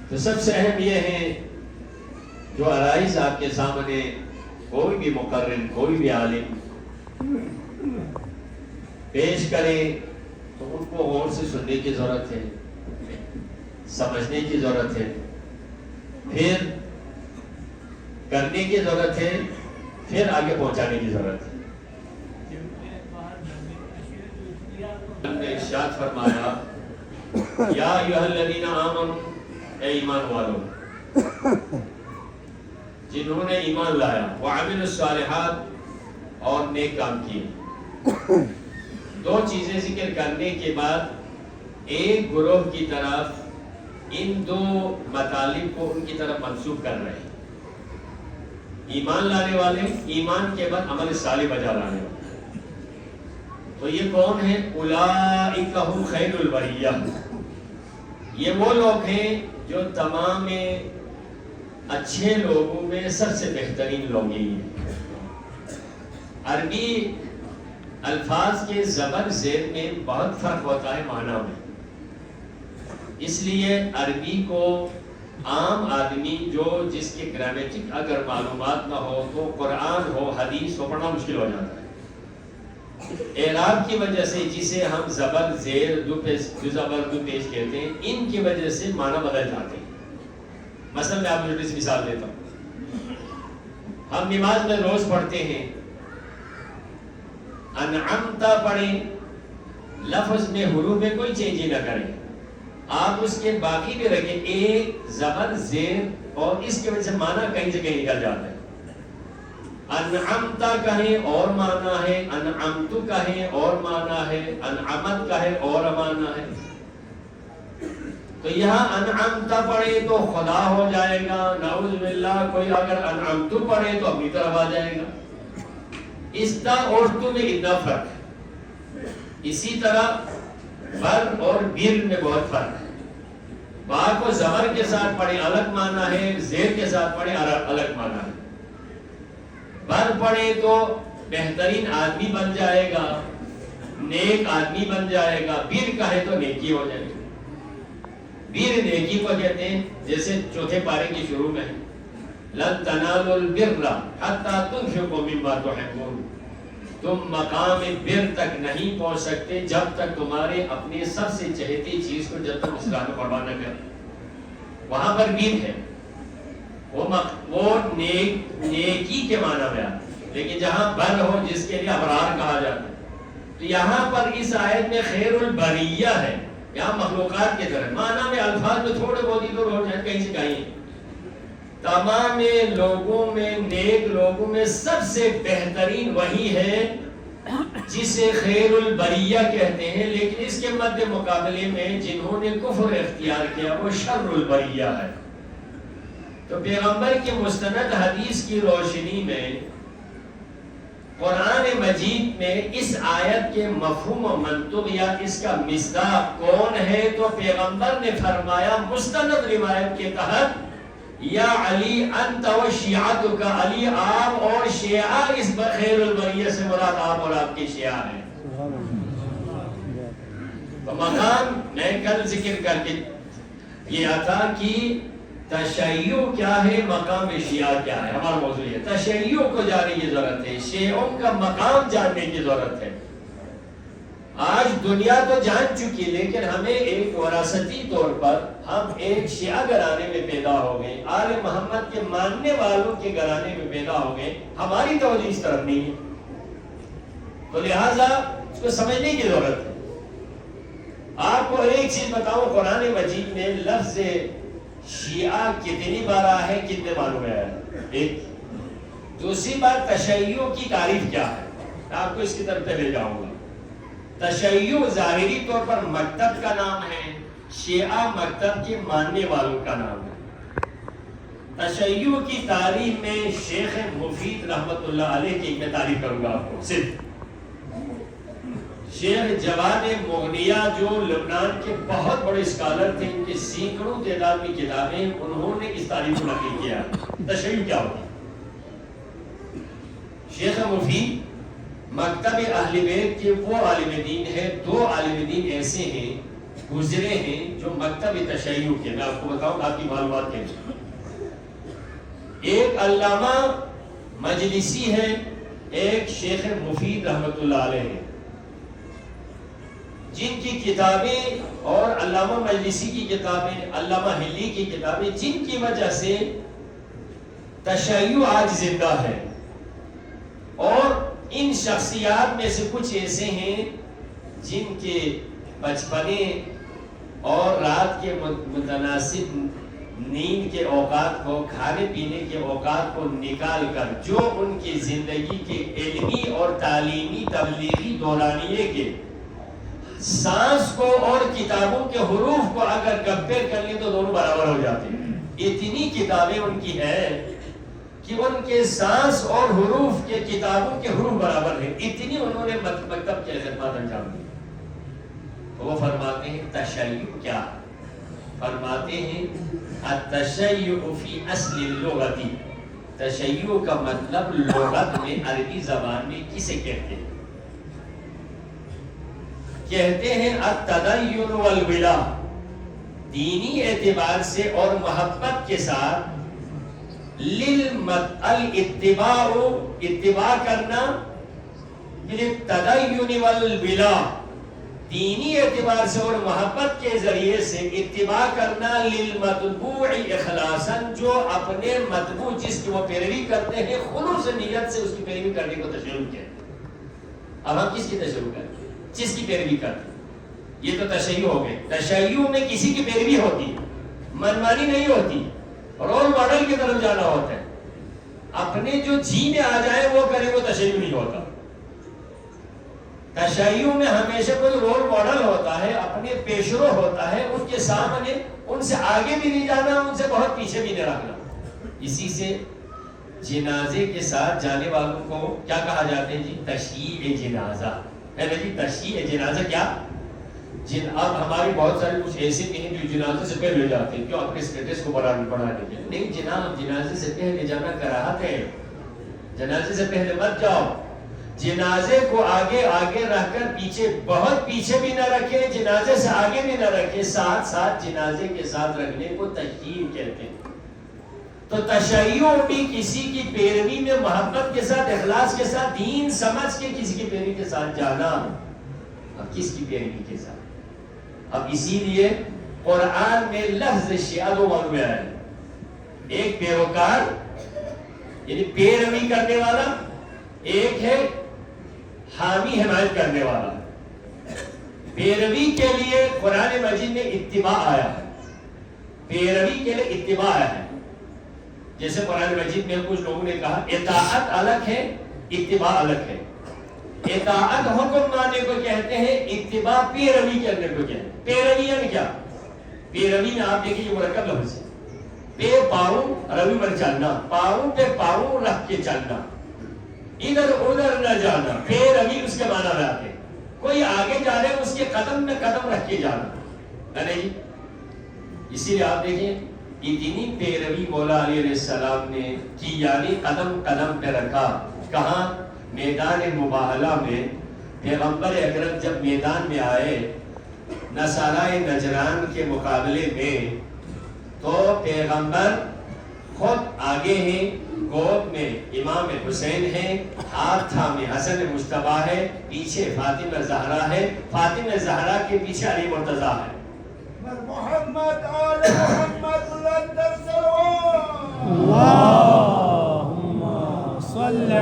تو سب سے اہم یہ ہے جو عرائض آپ کے سامنے کوئی بھی مقرر، کوئی بھی عالم پیش کرے تو ان کو غور سے سننے کی ضرورت ہے، سمجھنے کی ضرورت ہے، پھر کرنے کی ضرورت ہے، پھر آگے پہنچانے کی ضرورت ہے۔ ہم نے ارشاد فرمایا یا ایھا الذین آمنوا، اے ایمان والو جنہوں نے ایمان لایا، وعملوا الصالحات اور نیک کام کیے۔ دو چیزیں ذکر کرنے کے بعد ایک گروہ کی طرف ان دو مطالب کو ان کی طرف منسوب کر رہے ہیں، ایمان لانے والے، ایمان کے بعد عمل صالح بجا لانے والے۔ تو یہ کون ہیں؟ اولئک ھم خیر البریہ، یہ وہ لوگ ہیں جو تمام اچھے لوگوں میں سب سے بہترین لوگ ہی ہیں۔ عربی الفاظ کے زبر زیر میں بہت فرق ہوتا ہے معنی میں، اس لیے عربی کو عام آدمی جس کے گرامیٹک اگر معلومات نہ ہو تو قرآن ہو حدیث ہو پڑھنا مشکل ہو جاتا ہے۔ اعراب کی وجہ سے جسے ہم زبر زیر دو زبر دو پیش کہتے ہیں، ان کی وجہ سے معنی بدل جاتے ہیں۔ مثلا میں آپ کو چھوٹی سی مثال دیتا ہوں، ہم نماز میں روز پڑھتے ہیں انعمتا پڑھیں، لفظ میں حروف میں کوئی چینج ہی نہ کریں، آپ اس کے باقی بھی رکھیں، ایک زبر زیر اور اس کی وجہ سے معنی کہیں سے کہیں نکل جاتا ہے۔ انعمتا کہیں اور معنی ہے، انعمتو کہیں اور معنی ہے، انعمت کہیں اور معنی ہے۔ تو یہاں انعمتا پڑھے تو خدا ہو جائے گا، نعوذ باللہ، کوئی اگر انعمتو پڑھے تو اپنی طرف آ جائے گا۔ اس تا اور تو میں اتنا فرق ہے۔ اسی طرح بر اور بر میں بہت فرق ہے۔ با کو زبر کے ساتھ پڑھے الگ معنی ہے، زیر کے ساتھ پڑھے الگ معنی ہے۔ بر پڑھے تو بہترین آدمی بن جائے گا، نیک آدمی بن جائے گا، بر کہے تو نیکی ہو جائے گا۔ بر نیکی کو کہتے ہیں، جیسے چوتھے پارے کی شروع میں لن تنالوا البر حتی تنفقوا مما تحبون، تم مقام بر تک نہیں پہنچ سکتے جب تک تمہارے اپنے سب سے چہیتی چیز کو جب تک اس راہ میں قربان نہ کریں۔ وہاں پر بر ہے، وہ نیکی کے معنی میں آتا ہے، لیکن جہاں بر ہو جس کے لیے ابرار کہا جاتا ہے، تو یہاں پر اس آیت میں خیر البریہ ہے، یہاں مخلوقات کی طرح معنی میں الفاظ میں تھوڑے بہت ادھر ہو جائیں کہیں سے کہیں، تمام لوگوں میں نیک لوگوں میں سب سے بہترین وہی ہے جسے خیر البریہ کہتے ہیں، لیکن اس کے مد مقابلے میں جنہوں نے کفر اختیار کیا وہ شر البریہ ہے۔ تو پیغمبر کی مستند حدیث کی روشنی میں قرآن مجید میں اس آیت کے مفہوم و منطق یا اس کا مصداق کون ہے، تو پیغمبر نے فرمایا مستند روایت کے تحت یا علی انت و شیعتک، علی آپ اور شیعہ اس خیر البریہ سے مراد آپ اور آپ کی شیعہ ہیں۔ تو مقام میں کل ذکر کر کے یہ تھا کہ تشیع کیا ہے، مقام شیعہ کیا ہے، ہمارا موضوع ہے۔ تشیع کو جاننے کی ضرورت ہے، شیعوں کا مقام جاننے کی ضرورت ہے۔ آج دنیا تو جان چکی، لیکن ہمیں ایک وراثتی طور پر ہم ایک شیعہ گھرانے میں پیدا ہو گئے، آل محمد کے ماننے والوں کے گھرانے میں پیدا ہو گئے، ہماری توجہ اس طرف نہیں ہے، تو لہٰذا اس کو سمجھنے کی ضرورت ہے۔ آپ کو ایک چیز بتاؤں، قرآن مجید میں لفظ شیعہ کتنی بار آیا ہے، کتنے معلوم ہے؟ ایک۔ دوسری بات تشیع کی تعریف کیا ہے، میں آپ کو اس کی طرف لے جاؤں گا۔ تشیع ظاہری طور پر مکتب کا نام ہے، شیعہ مکتب کے ماننے والوں کا نام ہے۔ تشیع کی تعریف میں شیخ مفید رحمت اللہ علیہ کی میں تعریف کروں گا آپ کو، صرف شیخ جواد مغنیہ جو لبنان کے بہت بڑے اسکالر تھے، ان کے سینکڑوں تعداد میں کتابیں، انہوں نے اس تعریف کو نقل کیا۔ تشیع کیا ہوگا؟ شیخ مفید مکتب اہل بیت کے وہ عالم دین ہے، دو عالم دین ایسے ہیں گزرے ہیں جو مکتب تشیع کے، میں آپ کو بتاؤں آپ کی معلومات کے لیے. ایک علامہ مجلسی ہے، ایک شیخ مفید رحمت اللہ علیہ ہیں، جن کی کتابیں اور علامہ مجلسی کی کتابیں، علامہ حلی کی کتابیں، جن کی وجہ سے تشیع آج زندہ ہے. اور ان شخصیات میں سے کچھ ایسے ہیں جن کے بچپنے اور رات کے متناسب نیند کے اوقات کو، کھانے پینے کے اوقات کو نکال کر جو ان کی زندگی کے علمی اور تعلیمی تبلیغی دورانیے کے سانس کو اور کتابوں کے حروف کو اگر کمپیئر کر لیں تو دونوں برابر ہو جاتے ہیں. اتنی کتابیں ان کی ہیں کہ ان کے سانس اور حروف کے کتابوں کے حروف برابر ہیں. اتنی انہوں نے مکتب کے خدمات انجام دی. وہ فرماتے ہیں تشیع کیا؟ فرماتے ہیں التشیع فی اصل اللغت، تشیع کا مطلب لغت میں، عربی زبان میں کسے کہتے ہیں؟ کہتے ہیں التدین والولا، دینی اعتبار سے اور محبت کے ساتھ، الاتباع، اتباع کرنا، بالتدین والولا، دینی اعتبار سے اور محبت کے ذریعے سے اتباع کرنا، للمتبوع اخلاصا، جو اپنے متبوع جس کی وہ پیروی کرتے ہیں خلوص نیت سے اس کی پیروی کرنے کو تشیع کہتے ہیں. اب ہم کس کی تشیع کرتے ہیں؟ جس کی پیروی کرتے ہیں. یہ تو تشیع ہو گئے. تشیع میں کسی کی پیروی ہوتی ہے، منمانی نہیں ہوتی، رول ماڈل کی طرف جانا ہوتا ہے. اپنے جو جی میں آ جائے وہ کرے، وہ تشیع نہیں ہوتا. تشیع میں ہمیشہ کوئی رول ماڈل ہوتا ہے، اپنے پیشرو ہوتا ہے، ان کے سامنے ان سے آگے بھی نہیں جانا، ان سے بہت پیچھے بھی نہیں رکھنا. اسی سے جنازے کے ساتھ جانے والوں کو کیا کہا جاتا ہے جی؟ تشییع جنازہ. ہے نا جی؟ تشییع جنازہ کیا؟ اب ہمارے بہت سارے کچھ ایسے بھی ہیں جو جنازے سے پہلے جاتے ہیں، کیوں؟ اپنے اسٹیٹس کو بڑھانے کے لیے. نہیں جناب، جنازے سے پہلے جانا کراہت ہے. جنازے سے پہلے مت جاؤ. جنازے کو آگے آگے رکھ کر پیچھے، بہت پیچھے بھی نہ رکھے، جنازے سے آگے بھی نہ رکھے، ساتھ ساتھ جنازے کے ساتھ رکھنے کو تشییع کہتے ہیں. تو تشیع بھی کسی کی پیروی میں محبت کے ساتھ، اخلاص کے ساتھ، دین سمجھ کے کسی کی پیروی کے ساتھ جانا. اب کس کی پیروی کے ساتھ؟ اب اسی لیے قرآن میں لفظ شیعہ دو معنوں میں آیا ہے. ایک پیروکار یعنی پیروی کرنے والا، ایک ہے حامی حمایت کرنے والا. پیروی کے لیے قرآن مجید میں اتباع آیا ہے، پیروی کے لیے اتباع آیا ہے. جیسے قرآن مجید میں کچھ لوگوں نے کہا اطاعت الگ ہے، اتباع الگ ہے. اطاعت حکم ماننے کو کہتے ہیں، اتباع پیروی کرنے کو کہتے ہیں. پیروی یعنی کیا؟ پیروی میں آپ دیکھیں یہ مرکب لفظ ہے. پے پاؤں روی پر چلنا، پاؤں پہ پاؤں رکھ کے چلنا، ادھر ادھر نہ جانا. پیروی اس کے معنی میں آتے ہیں. کوئی آگے جا رہے اس کے قدم میں قدم رکھ کے جانا. نہیں، اسی لیے آپ دیکھیں اتنی پیروی مولا علیہ السلام نے کی، یعنی قدم قدم پہ رکھا. کہاں؟ میدان مباہلہ میں. پیغمبر اکرم جب میدان میں آئے نصارائے نجران کے مقابلے میں، تو پیغمبر خود آگے ہیں، گود میں امام حسین ہے، ہاتھ تھامے حسن مجتبیٰ ہے، پیچھے فاطمہ زہرا ہے، فاطمہ زہرا کے پیچھے علی مرتضیٰ ہے. محمد آل محمد اللہم صل علی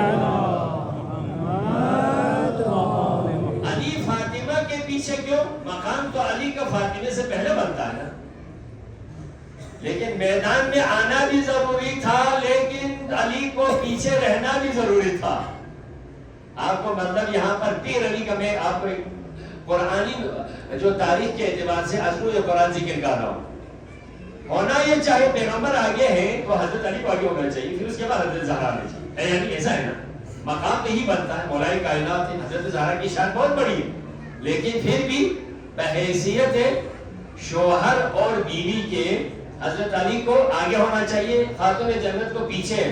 محمد. علی فاطمہ کے پیچھے کیوں؟ مقام تو علی کا فاطمہ سے پہلے بنتا ہے نا. لیکن میدان میں آنا بھی ضروری تھا، لیکن علی کو پیچھے رہنا بھی ضروری تھا. آپ کو مطلب یہاں پر پیروی کا میں آپ کو قرآنی جو تاریخ کے اعتبار سے اصل قرآن ذکر کر رہا ہوں. ہونا یہ چاہے پیغمبر آگے ہیں تو حضرت علی کو آگے ہونا چاہیے، پھر اس کے بعد حضرت زہرا آنا چاہیے. یعنی ایسا ہے نا، مقام تو ہی بنتا ہے. مولا کائنات حضرت زہرا کی شان بہت بڑی ہے، لیکن پھر بھی بحیثیت شوہر اور بیوی کے حضرت علی کو آگے ہونا چاہیے، خاتون جنت کو پیچھے.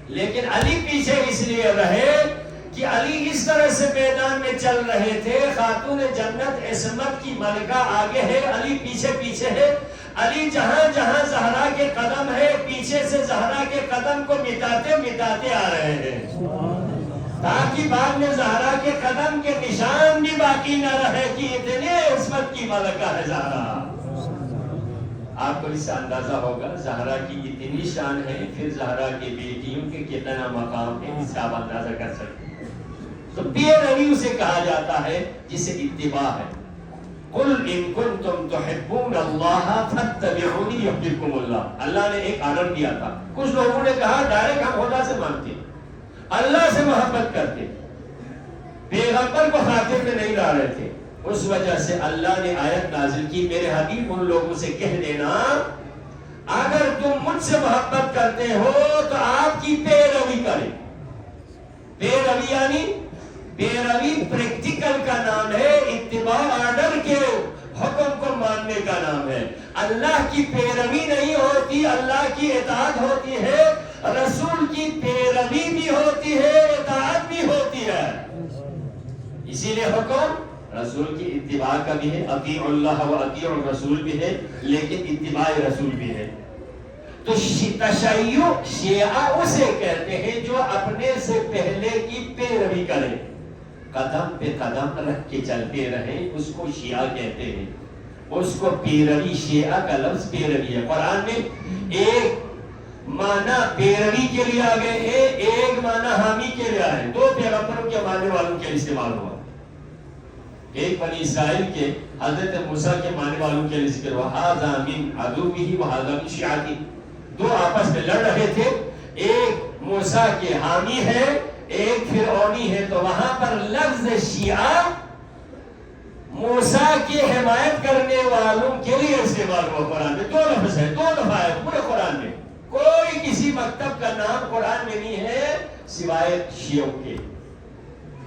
لیکن علی پیچھے اس لیے رہے کہ علی اس طرح سے میدان میں چل رہے تھے، خاتون جنت عصمت کی ملکہ آگے ہے، علی پیچھے پیچھے ہے، علی جہاں جہاں زہرا کے قدم ہے پیچھے سے زہرا کے قدم کو مٹاتے مٹاتے آ رہے ہیں، تاکہ بعد میں زہرا کے قدم کے نشان بھی باقی نہ رہے کہ اتنے عصمت کی ملکہ ہے زہرا۔ آپ کو اس سے اندازہ ہوگا زہرا کی اتنی شان ہے، پھر زہرا کی بیٹیوں کے کتنا مقام ہے، اس سے آپ اندازہ کر سکتے ہیں۔ تو پیے روی اسے کہا جاتا ہے جسے اتباع ہے۔ قل ان کنتم تحبون اللہ فاتبعونی یحببکم اللہ۔ اللہ نے ایک آرڈر دیا تھا، کچھ لوگوں نے کہا ڈائریکٹ ہم خدا سے مانگتے ہیں، اللہ سے محبت کرتے، پیغمبر کو خاطر میں نہیں لا رہے تھے، اس وجہ سے اللہ نے آیت نازل کی، میرے حبیب ان لوگوں سے کہہ دینا اگر تم مجھ سے محبت کرتے ہو تو آپ کی پیروی کریں۔ پیروی یعنی پیروی پریکٹیکل کا نام ہے، اتباع آرڈر کے حکم کو ماننے کا نام ہے۔ اللہ کی پیروی نہیں ہوتی، اللہ کی اطاعت ہوتی ہے، رسول کی پیروی بھی ہوتی ہے، اطاعت بھی ہوتی ہے۔ اسی لیے حکم رسول کی اتباع کا بھی ہے، اطیعوا اللہ و اطیعوا الرسول بھی ہے، لیکن اتباع رسول بھی ہے۔ تو تشیع شیعہ اسے کہتے ہیں جو اپنے سے پہلے کی پیروی کرے، قدم پہ قدم رکھ کے چلتے رہیں، اس کو شیعہ کہتے ہیں۔ اس کو پیروی، شیعہ کا لفظ پیروی ہے۔ قرآن میں ایک معنی پیروی کے لیے آگے ہے، ایک معنی حامی کے لیے آئے، دو پیغمبروں کے ماننے والوں کے لیے استعمال ہوا۔ ایک بنی اسرائیل کے حضرت موسیٰ کے ماننے والوں کے لیے ذکر ہوا، ھذا من عدوہ وھذا من شیعتہ۔ دو آپس میں لڑ رہے تھے، ایک موسیٰ کے حامی ہے، ایک فرعونی ہے، تو وہاں پر لفظ شیعہ موسیٰ کی حمایت کرنے والوں کے لیے استعمال ہوا۔ قرآن میں دو لفظ ہے، دو دفعہ ہے پورے قرآن میں، کوئی کسی مکتب کا نام قرآن میں نہیں ہے سوائے شیعوں کے،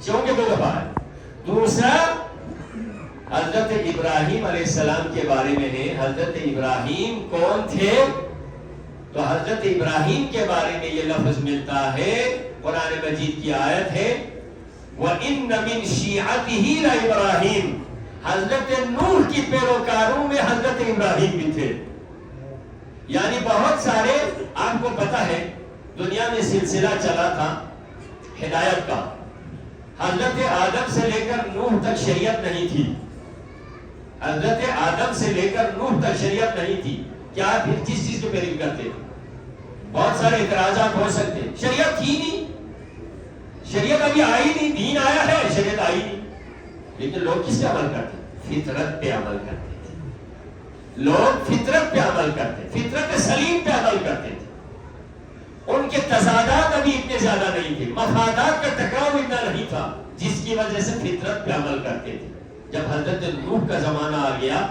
شیعوں کے دو دفعہ ہے۔ دوسرا حضرت ابراہیم علیہ السلام کے بارے میں ہے، حضرت ابراہیم کون تھے؟ تو حضرت ابراہیم کے بارے میں یہ لفظ ملتا ہے، قرآن مجید کی آیت ہے وَإِنَّ مِن شِيعَتِهِ لَإِبْرَاهِيمَ۔ حضرت نوح کی پیروکاروں میں حضرت ابراہیم بھی تھے۔ یعنی بہت سارے، آپ کو پتا ہے دنیا میں سلسلہ چلا تھا ہدایت کا، حضرت آدم سے لے کر نوح تک شریعت نہیں تھی، حضرت آدم سے لے کر نوح تک شریعت نہیں تھی، کیا پھر کس چیز کو پیروی کرتے تھے؟ بہت سارے اعتراضات ہو سکتے، شریعت تھی نہیں، شریعت ابھی آئی نہیں، دین آیا ہے شریعت آئی نہیں، لیکن لوگ کس پہ عمل کرتے؟ فطرت پہ عمل کرتے تھے، لوگ فطرت پہ عمل کرتے، فطرت سلیم پہ عمل کرتے تھے، ان کے تضادات ابھی اتنے زیادہ نہیں تھے، مفادات کا ٹکراؤ اتنا نہیں تھا، جس کی وجہ سے فطرت پہ عمل کرتے تھے۔ جب حضرت نوح کا زمانہ آ گیا،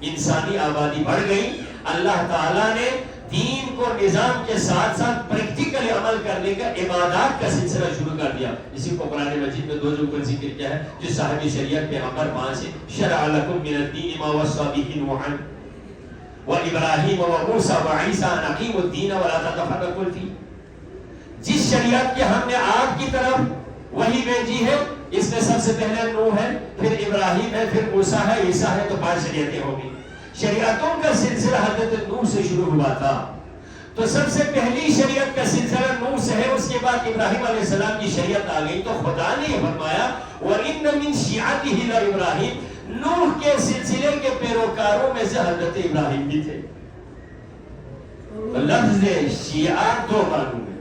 انسانی آبادی بڑھ گئی، اللہ تعالیٰ نے دین کو نظام کے ساتھ ساتھ پریکٹیکل عمل کرنے کا، عبادات کا سلسلہ شروع کر دیا۔ اسی کو قرآن مجید میں دو جگہوں پر ذکر کیا ہے، جو صاحب شریعت پیغمبر وہاں سے شرع لکم من الدین ما وصى به نوحا وابراہیم وموسیٰ وعیسیٰ ان اقیموا الدین ولا تتفرقوا فیہ۔ جس شریعت کے ہم نے آپ کی طرف وہی بھیجی ہے، اس میں سب سے پہلے نوح ہے، پھر ابراہیم ہے، پھر موسیٰ ہے، عیسیٰ ہے، تو 5 شریعتیں ہوگی۔ شریعتوں کا سلسلہ حضرت نوح سے شروع ہوا تھا، تو سب سے پہلی شریعت کا سلسلہ نوح سے ہے، اس کے بعد ابراہیم علیہ السلام کی شریعت آ گئی۔ تو خدا نے فرمایا وَإِنَّ مِن شِيعَتِهِ لَإِبْرَاهِيمَ، نوح کے سلسلے کے پیروکاروں میں سے حضرت ابراہیم بھی تھے۔ لفظ شیعہ دو معنوں میں،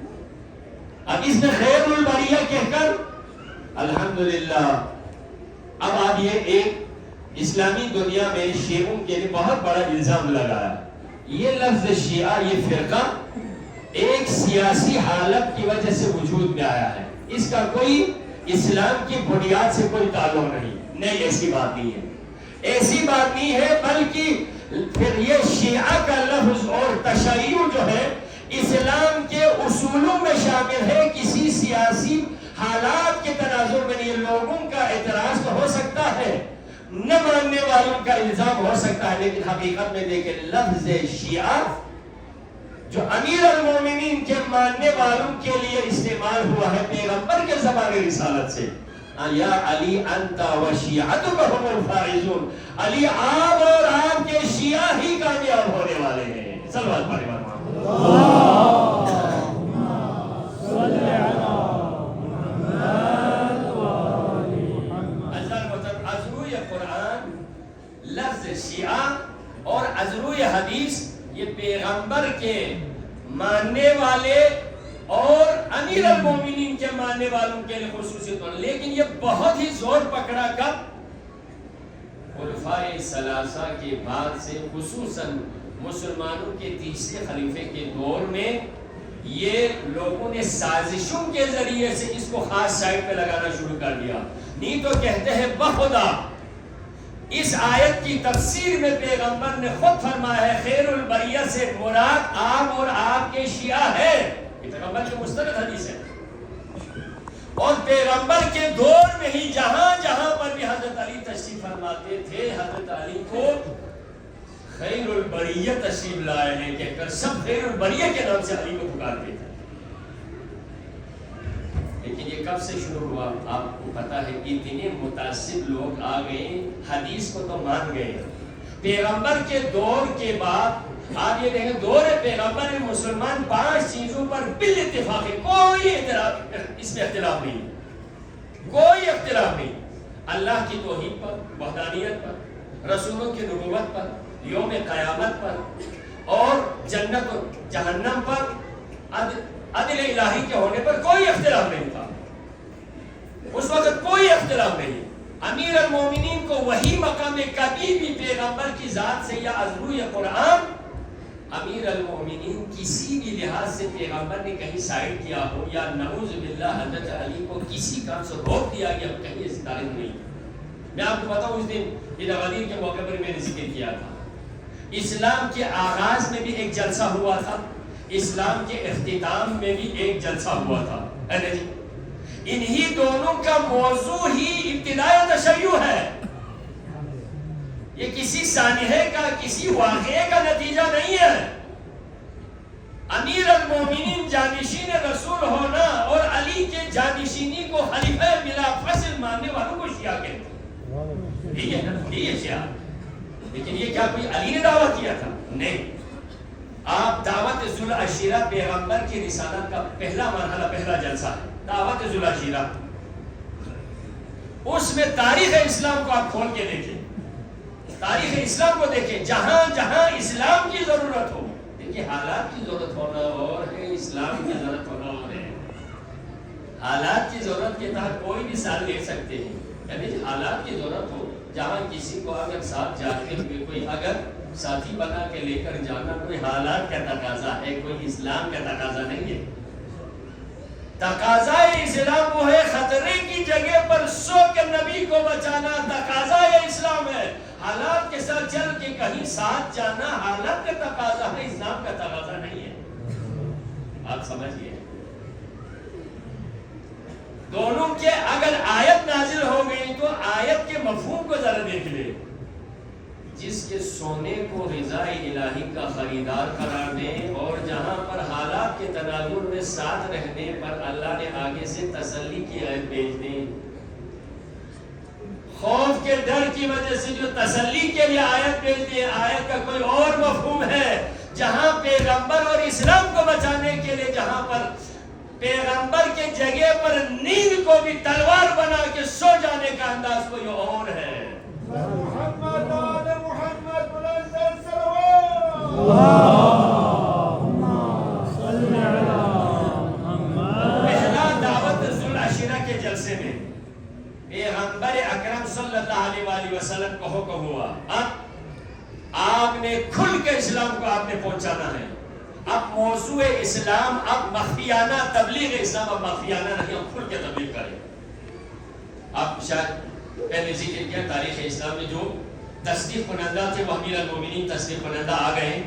اب اس میں خیر البریہ کہہ کر الحمدللہ، اب آپ یہ ایک اسلامی دنیا میں شیعوں کے لیے بہت بڑا الزام لگایا، یہ لفظ شیعہ، یہ فرقہ ایک سیاسی حالت کی وجہ سے وجود میں آیا ہے، اس کا کوئی اسلام کی بنیاد سے کوئی تعلق نہیں، ایسی بات نہیں ہے، ایسی بات نہیں ہے، بلکہ پھر یہ شیعہ کا لفظ اور تشیع جو ہے اسلام کے اصولوں میں شامل ہے، کسی سیاسی حالات کے تناظر میں نہیں۔ لوگوں کا اعتراض تو ہو سکتا ہے، نہ ماننے والوں کا الزام ہو سکتا ہے، لیکن حقیقت میں دیکھیں لفظ شیعہ جو امیر المومنین کے ماننے والوں کے لیے استعمال ہوا ہے پیغمبر کے زمانے رسالت سے. یا علی انت و شیعتک هم الفائزون، علی آپ اور آپ کے شیعہ ہی کامیاب ہونے والے ہیں. صلوات پڑھیں ازروی قرآن، لفظ شیعہ اور ازروی حدیث یہ پیغمبر کے ماننے والے اور امیر المومنین کے ماننے والوں کے لیے خصوصی طور، لیکن یہ بہت ہی زور پکڑا کب؟ خلفائے ثلاثہ کے بعد سے، خصوصاً مسلمانوں کے تیسرے خلیفے کے دور میں یہ لوگوں نے سازشوں کے ذریعے سے اس کو خاص سائٹ پہ لگانا شروع کر دیا. نہیں تو کہتے ہیں بخدا اس آیت کی تفسیر میں پیغمبر نے خود فرمایا ہے خیر البریہ سے مراد آپ اور آپ کے شیعہ ہے. یہ پیغمبر کی مستند حدیث ہے. اور پیغمبر کے دور میں ہی جہاں جہاں پر بھی حضرت علی تشریف فرماتے تھے، حضرت علی کو خیر البریہ تشریف لائے ہیں کہہ کر سب خیر البریہ کے نام سے علی کو پکارتے تھے. لیکن یہ کب سے شروع ہوا آپ کو پتا ہے؟ اتنے متعصب لوگ آ گئے، حدیث کو تو مان گئے. پیغمبر کے دور کے بعد آپ یہ دیکھیں دور پیغمبر میں مسلمان 5 چیزوں پر بالاتفاق ہے، کوئی اس میں اختلاف نہیں، کوئی اختلاف نہیں. اللہ کی توحید پر، وحدانیت پر، رسولوں کی نبوت پر، یوم قیامت پر، اور جنت و جہنم پر، عدل الہی کے ہونے پر کوئی اختلاف نہیں تھا. اس وقت کوئی اختلاف نہیں. امیر المومنین کو وہی مقام ہے، کبھی بھی پیغمبر کی ذات سے یا ازروی قرآن امیر المومنین کسی بھی لحاظ سے پیغمبر نے کہیں سائڈ کیا ہو یا نعوذ باللہ حضرت علی کو کسی کام سے روک دیا گیا کہیں اس تاریخ نہیں. میں آپ کو بتاؤں اس دن عید غدیر کے موقع پر میں نے ذکر کیا تھا، اسلام کے آغاز میں بھی ایک جلسہ ہوا تھا، اسلام کے اختتام میں بھی ایک جلسہ ہوا تھا. انہی دونوں کا موضوع ہی ابتدائی تشیع ہے. یہ کسی سانحے کا، کسی واقعے کا نتیجہ نہیں ہے. امیر المومنین جانشین رسول ہونا اور علی کے جانشینی کو خلیفہ بلا فصل ماننے والوں کو شیعہ کہتے ہیں. ٹھیک ہے نا، یہ شیعہ. لیکن یہ کیا کوئی علی نے دعویٰ کیا تھا؟ نہیں. آپ دعوت ذوالعشیرہ پیغمبر کی رسالت کا پہلا مرحلہ، پہلا جلسہ ہے دعوت ذوالعشیرہ. اس میں تاریخ اسلام کو آپ کھول کے دیکھیں، تاریخ اسلام کو دیکھیں، جہاں جہاں اسلام کی ضرورت ہو. دیکھیں حالات کی ضرورت ہونا اور ہے، اسلام کی ضرورت ہونا اور ہے. حالات کی ضرورت کے تحت کوئی بھی سال لے سکتے ہیں. یعنی حالات کی ضرورت ہو، جہاں کسی کو اگر ساتھ جاتے ہوئے کوئی اگر ساتھی بنا کے لے کر جانا کوئی حالات کا تقاضا ہے، کوئی اسلام کا تقاضا نہیں ہے. تقاضا اسلام وہ ہے خطرے کی جگہ پر سو کے نبی کو بچانا، تقاضا اسلام ہے. حالات کے ساتھ چل کے کہیں ساتھ جانا حالات کا تقاضا ہے، اسلام کا تقاضا نہیں ہے. آپ سمجھئے دونوں کے اگر آیت نازل ہو گئی تو آیت کے مفہوم کو ذرا دیکھ لے. جس کے سونے کو رضا الہی کا خریدار قرار دیں اور جہاں پر حالات کے تناظر میں ساتھ رہنے پر اللہ نے آگے سے تسلی کی آیت بھیج دی. خوف کے ڈر کی وجہ سے جو تسلی کے لیے آیت بھیج دی، آیت کا کوئی اور مفہوم ہے. جہاں پیغمبر اور اسلام کو بچانے کے لیے، جہاں پر پیغمبر کے جگہ پر نیند کو بھی تلوار بنا کے سو جانے کا انداز کوئی اور ہے. محمد آل محمد بلند پہلا دعوت ذوالعشیرہ کے جلسے میں پیغمبر اکرم صلی اللہ علیہ وآلہ وسلم کو حکم ہوا آپ نے کھل کے اسلام کو آپ نے پہنچانا ہے. اب موضوع اسلام اب مخفیانہ تبلیغ اسلام اب مخفیانہ نہیں، اب کھل کے تبلیغ کریں. آپ شاید پہلے ذکر کیا تاریخ اسلام میں جو تصدیق کنندہ تھے وہ امیر المومنین تصدیق کنندہ آ گئے.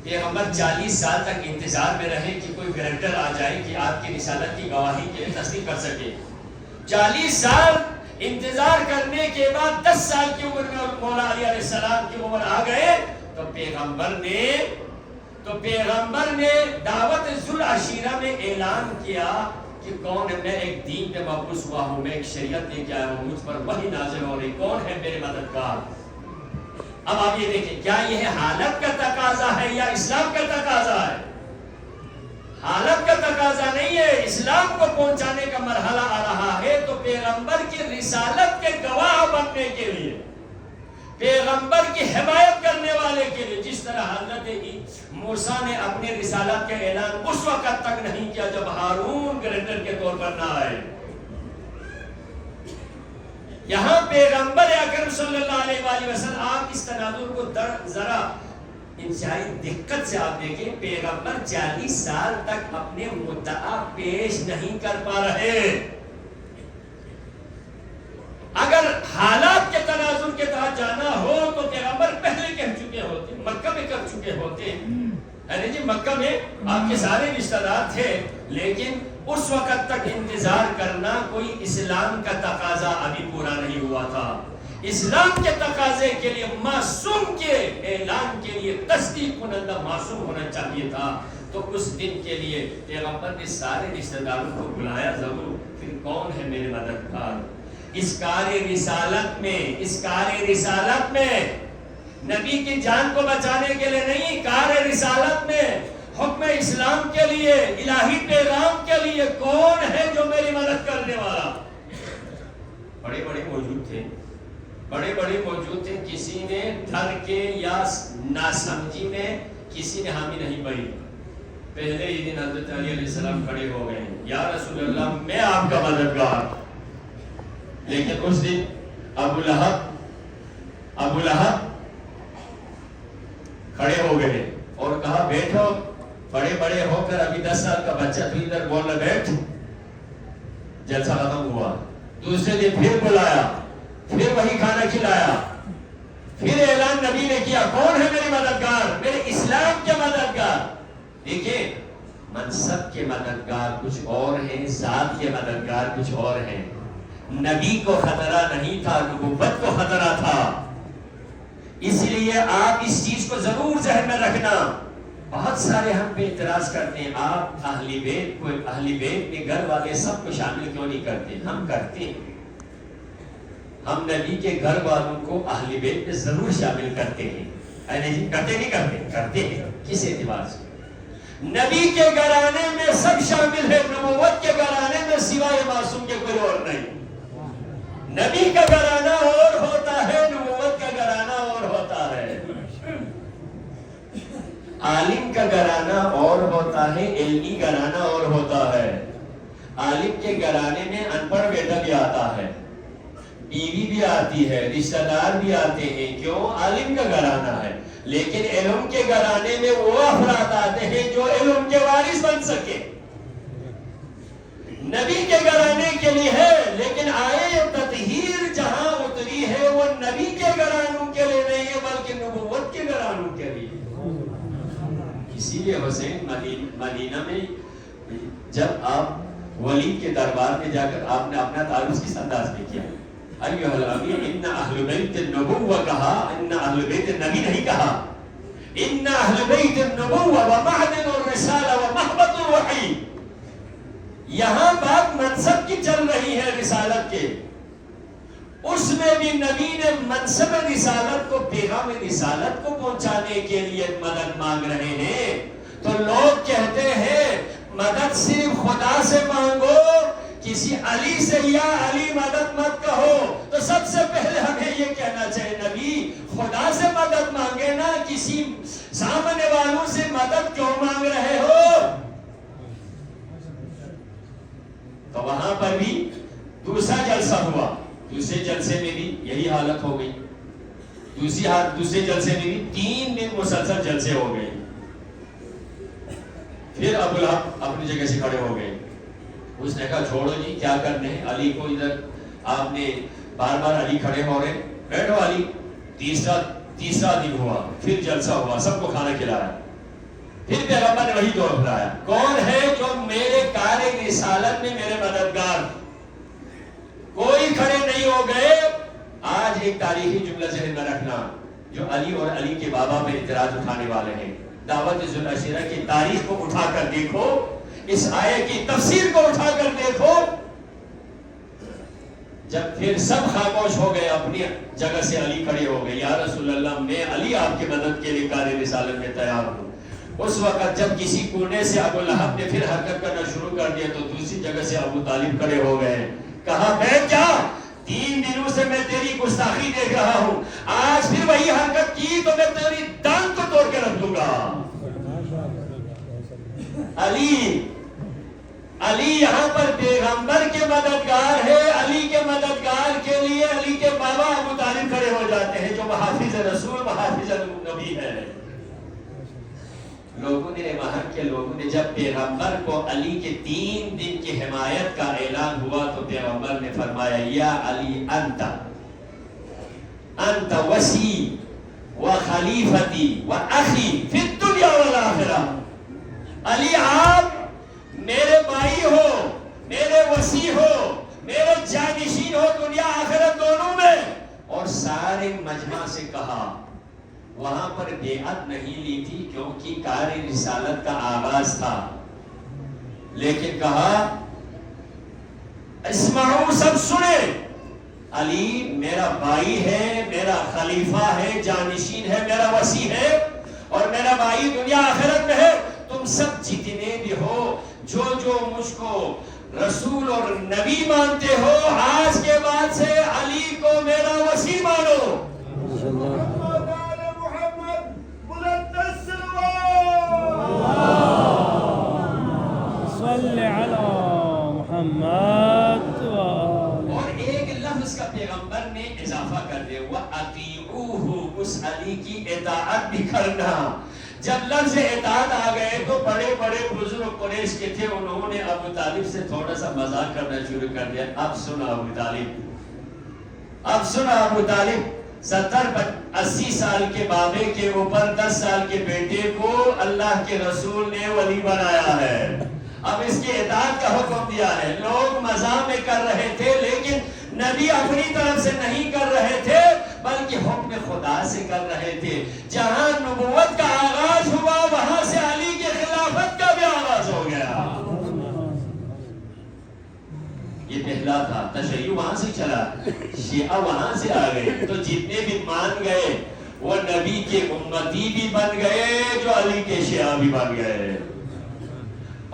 پیغمبر 40 سال تک انتظار میں رہے کہ کوئی گارنٹر آ جائے کہ آپ کی رسالت کی گواہی کے لیے تصدیق کر سکے. 40 سال انتظار کرنے کے بعد 10 سال کی عمر میں مولا علی علیہ السلام کی عمر آ گئے تو پیغمبر نے دعوت ذوالعشیرہ میں اعلان کیا کہ کون ہے، میں ایک دین پہ مبعوث ہوا ہوں، میں ایک شریعت لے کے آیا ہوں، مجھ پر وحی نازل ہو رہی، کون ہے میرے مددگار؟ اب آپ یہ دیکھیں، کیا یہ حالت کا تقاضا ہے یا اسلام کا تقاضا ہے؟ حالت کا تقاضا نہیں ہے، اسلام کو پہنچانے کا مرحلہ آ رہا ہے، تو پیغمبر کی رسالت کے گواہ بننے کے لیے، پیغمبر کی حمایت کرنے والے کے لیے، جس طرح حضرت موسیٰ نے اپنے رسالت کا اعلان اس وقت تک نہیں کیا جب ہارون گرینڈر کے طور پر نہ آئے، یہاں پیغمبر اکرم صلی اللہ علیہ وآلہ وسلم، آپ اس تناظر کو ذرا انتہائی دقت سے آپ دیکھیں، پیغمبر 40 سال تک اپنے مدعا پیش نہیں کر پا رہے۔ اگر حالات کے تناظر کے تحت جانا ہو تو پیغمبر پہلے کہہ چکے ہوتے، مکہ میں کر چکے ہوتے، یعنی جی مکہ میں آپ کے سارے رشتہ دار تھے، لیکن اس وقت تک انتظار کرنا، کوئی اسلام کا تقاضا ابھی پورا نہیں ہوا تھا۔ اسلام کے تقاضے کے لیے معصوم کے اعلان کے لیے تصدیق کنندہ معصوم ہونا چاہیے تھا، تو اس دن کے لیے پیغمبر نے سارے رشتہ داروں کو بلایا ضرور، پھر کون ہے میرے مددگار؟ اس کار رسالت میں نبی کی جان کو بچانے کے لیے نہیں، کار رسالت میں حکم اسلام کے لیے، الہی پیغام کے لیے کون ہے جو میری مدد کرنے والا؟ بڑے بڑے موجود تھے، کسی نے ڈر کے یا ناسمجھی میں کسی نے حامی نہیں بھری۔ پہلے ہی دن حضرت علی علیہ السلام کھڑے ہو گئے، یا رسول اللہ میں آپ کا مددگار، لیکن اس دن ابو لہب کھڑے ہو گئے اور کہا بیٹھو، بڑے ہو کر ابھی 10 سال کا بچہ تو ادھر بولنا بیٹھ۔ جلسہ ختم ہوا، دوسرے دن پھر بلایا، پھر وہی کھانا کھلایا، پھر اعلان نبی نے کیا کون ہے میری مددگار، میرے اسلام کے مددگار۔ دیکھیں، منصب کے مددگار کچھ اور ہیں، ذات کے مددگار کچھ اور ہیں۔ نبی کو خطرہ نہیں تھا، نبوت کو خطرہ تھا۔ اس لیے آپ اس چیز کو ضرور ذہن میں رکھنا۔ بہت سارے ہم پہ اعتراض کرتے ہیں، آپ اہل بیت میں گھر والے سب کو شامل کیوں نہیں کرتے؟ ہم کرتے ہیں، ہم نبی کے گھر والوں کو اہل بیت میں ضرور شامل کرتے ہیں۔ کرتے ہیں، کس اعتبار سے؟ نبی کے گھرانے میں سب شامل ہے، نبوت کے گھرانے میں سوائے معصوم کے کوئی اور نہیں۔ نبی کا گھرانہ اور ہوتا ہے، نبوت کا گھرانہ اور ہوتا ہے، عالم کا گھرانہ اور ہوتا ہے، علمی گھرانہ اور ہوتا ہے۔ عالم کے گھرانے میں ان پڑھ بیٹا بھی آتا ہے، بیوی بھی آتی ہے، رشتہ دار بھی آتے ہیں، کیوں؟ عالم کا گھرانہ ہے۔ لیکن علم کے گھرانے میں وہ افراد آتے ہیں جو علم کے وارث بن سکے۔ نبی کے گھرانے کے لیے ہے، لیکن آئے تطہیر جہاں اتری ہے وہ نبی کے گھرانوں کے لیے نہیں ہے، بلکہ نبوت کے گھرانوں کے لیے۔ اسی لیے حسین مدینہ میں جب آپ ولید کے دربار میں جا کر آپ نے اپنا تعارف کس انداز میں کیا؟ ایھا الامیر ان اہل بیت النبوہ کہا، ان اہل بیت النبی نہیں کہا، ان اہل بیت النبوہ ومعدن الرسالہ ومحبت الوحی۔ یہاں بات منصب کی چل رہی ہے، رسالت کے، اس میں بھی نبی نے منصب رسالت کو، پیغام رسالت کو پہنچانے کے لیے مدد مانگ رہے ہیں۔ تو لوگ کہتے ہیں مدد صرف خدا سے مانگو، کسی علی سے یا علی مدد مت کہو۔ تو سب سے پہلے ہمیں یہ کہنا چاہیے، نبی خدا سے مدد مانگے نا، کسی سامنے والوں سے مدد کیوں مانگ رہے ہو؟ تو وہاں پر بھی دوسرا جلسہ ہوا، دوسرے جلسے میں بھی یہی حالت ہو گئی، دوسرے جلسے میں بھی 3 دن مسلسل جلسے ہو گئے۔ پھر ابو لہب اپنی جگہ سے کھڑے ہو گئے، اس نے کہا چھوڑو جی کیا کرنے ہیں، علی کو ادھر آپ نے بار علی کھڑے ہو رہے، بیٹھو علی۔ تیسرا دن ہوا، پھر جلسہ ہوا، سب کو کھانا کھلایا، پھر پیغمبر نے وہی دور بلایا، کون ہے جو میرے کار رسالت میں میرے مددگار؟ کوئی کھڑے نہیں ہو گئے۔ آج ایک تاریخی جملہ ذہن میں رکھنا، جو علی اور علی کے بابا پہ اعتراض اٹھانے والے ہیں، دعوت ذو العشیرہ کی تاریخ کو اٹھا کر دیکھو، اس آیت کی تفسیر کو اٹھا کر دیکھو. جب پھر سب خاموش ہو گئے، اپنی جگہ سے علی کھڑے ہو گئے. یا رسول اللہ، میں علی آپ کی مدد کے لیے کار رسالت میں تیار ہوں. اس وقت جب کسی کونے سے ابو لہب نے پھر حرکت کرنا شروع کر دیا تو دوسری جگہ سے ابو طالب کھڑے ہو گئے. کہا بیٹھ جا، 3 دنوں سے میں تیری گستاخی دیکھ رہا ہوں، آج پھر وہی حرکت کی تو میں تیری دان کو توڑ کے رکھ دوں گا. علی یہاں پر پیغمبر کے مددگار ہے. علی کے مددگار کے لیے علی کے بابا ابو طالب کھڑے ہو جاتے ہیں، جو محافظ رسول، محافظ نبی ہے. لوگوں نے، وہاں کے لوگوں نے جب پیغمبر کو علی کے 3 دن کی حمایت کا اعلان ہوا تو پیغمبر نے فرمایا یا علی انت وسی و خلیفتی و اخی فی الدنیا والآخرہ. علی آپ میرے بھائی ہو، میرے وسی ہو، میرے جانشین ہو دنیا آخرت دونوں میں. اور سارے مجمع سے کہا، وہاں پر بیعت نہیں لی تھی کیونکہ کار رسالت کا آغاز تھا، لیکن کہا اسمعوا، سب سنے، علی میرا بھائی ہے، میرا خلیفہ ہے، جانشین ہے، میرا وسی ہے اور میرا بھائی دنیا آخرت میں ہے. تم سب جتنے بھی ہو، جو مجھ کو رسول اور نبی مانتے ہو، آج کے بعد سے علی کو میرا وسی مانو. محمد آل محمد بلند السلوات. صلی علی محمد. اور ایک لفظ کا پیغمبر نے اضافہ کر دیا ہوا، اطیعوہ، اس علی کی اطاعت بھی کرنا. جب لفظ اطاعت آ گئے تو بڑے بڑے بزرگ قریش کے تھے، انہوں نے ابو طالب سے تھوڑا سا مذاق کرنا شروع کر دیا. اب سنا ابو طالب 70-80 سال کے بابے کے اوپر 10 سال کے بیٹے کو اللہ کے رسول نے ولی بنایا ہے. اب اس کی اطاعت کا حکم دیا ہے. لوگ مزاح میں کر رہے تھے، لیکن نبی اپنی طرف سے نہیں کر رہے تھے بلکہ حکم خدا سے کر رہے تھے. جہاں نبوت کا آغاز ہوا وہاں سے علی کی خلافت کا بھی آغاز ہو گیا. یہ پہلا تھا. تشیع وہاں سے چلا، شیعہ وہاں سے آ گئے. تو جتنے بھی مان گئے وہ نبی کے امتی بھی بن گئے، جو علی کے شیعہ بھی بن گئے.